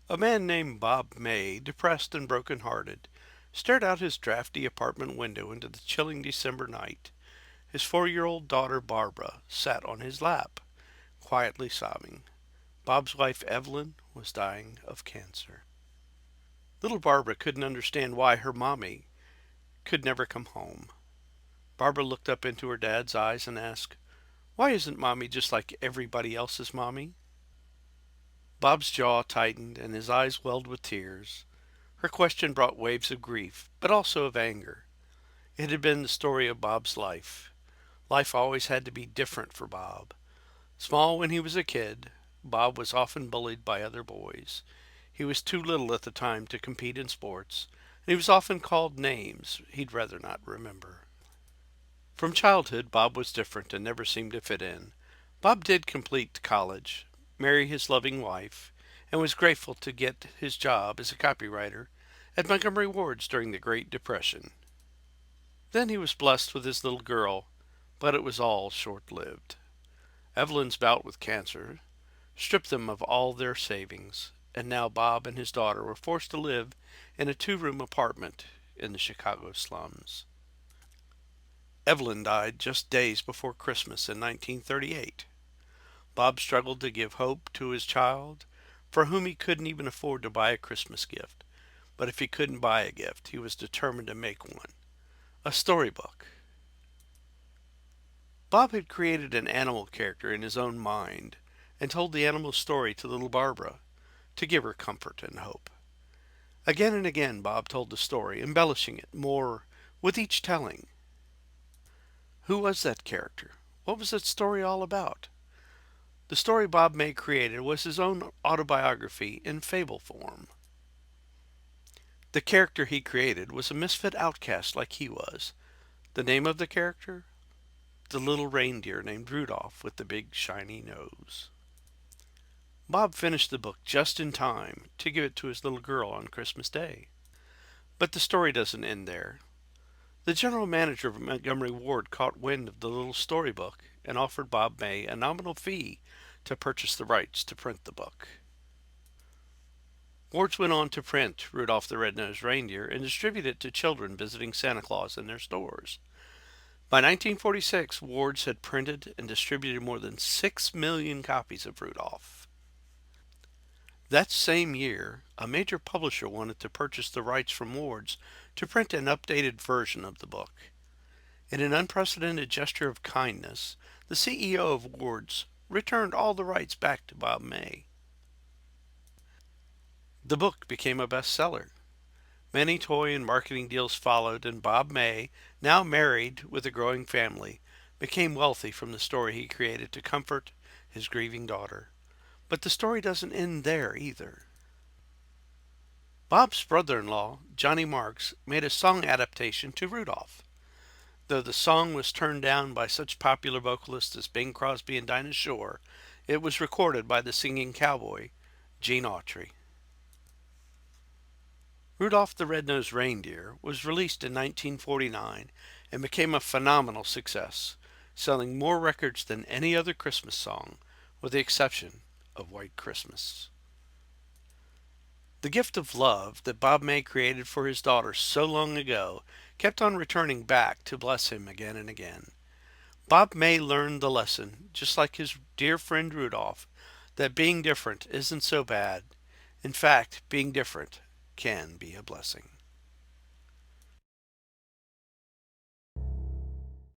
A man named Bob May, depressed and broken-hearted, stared out his drafty apartment window into the chilling December night. His 4-year-old daughter Barbara sat on his lap, quietly sobbing. Bob's wife Evelyn was dying of cancer. Little Barbara couldn't understand why her mommy could never come home. Barbara looked up into her dad's eyes and asked, "Why isn't mommy just like everybody else's mommy?" Bob's jaw tightened and his eyes welled with tears. Her question brought waves of grief, but also of anger. It had been the story of Bob's life. Life always had to be different for Bob. Small when he was a kid, Bob was often bullied by other boys. He was too little at the time to compete in sports, and he was often called names he'd rather not remember. From childhood, Bob was different and never seemed to fit in. Bob did complete college, marry his loving wife, and was grateful to get his job as a copywriter at Montgomery Ward's during the Great Depression. Then he was blessed with his little girl, but it was all short-lived. Evelyn's bout with cancer stripped them of all their savings, and now Bob and his daughter were forced to live in a 2-room apartment in the Chicago slums. Evelyn died just days before Christmas in 1938. Bob struggled to give hope to his child, for whom he couldn't even afford to buy a Christmas gift. But if he couldn't buy a gift, he was determined to make one. A storybook. Bob had created an animal character in his own mind and told the animal's story to little Barbara to give her comfort and hope. Again and again Bob told the story, embellishing it more with each telling. Who was that character? What was that story all about? The story Bob May created was his own autobiography in fable form. The character he created was a misfit outcast like he was. The name of the character? The little reindeer named Rudolph with the big shiny nose. Bob finished the book just in time to give it to his little girl on Christmas Day. But the story doesn't end there. The general manager of Montgomery Ward caught wind of the little storybook and offered Bob May a nominal fee to purchase the rights to print the book. Ward's went on to print Rudolph the Red-Nosed Reindeer and distribute it to children visiting Santa Claus in their stores. By 1946, Ward's had printed and distributed more than 6 million copies of Rudolph. That same year, a major publisher wanted to purchase the rights from Ward's to print an updated version of the book. In an unprecedented gesture of kindness, the CEO of Ward's returned all the rights back to Bob May. The book became a bestseller. Many toy and marketing deals followed, and Bob May, now married with a growing family, became wealthy from the story he created to comfort his grieving daughter. But the story doesn't end there either. Bob's brother-in-law, Johnny Marks, made a song adaptation to Rudolph. Though the song was turned down by such popular vocalists as Bing Crosby and Dinah Shore, it was recorded by the singing cowboy, Gene Autry. Rudolph the Red-Nosed Reindeer was released in 1949 and became a phenomenal success, selling more records than any other Christmas song, with the exception of White Christmas. The gift of love that Bob May created for his daughter so long ago kept on returning back to bless him again and again. Bob May learned the lesson, just like his dear friend Rudolph, that being different isn't so bad. In fact, being different can be a blessing.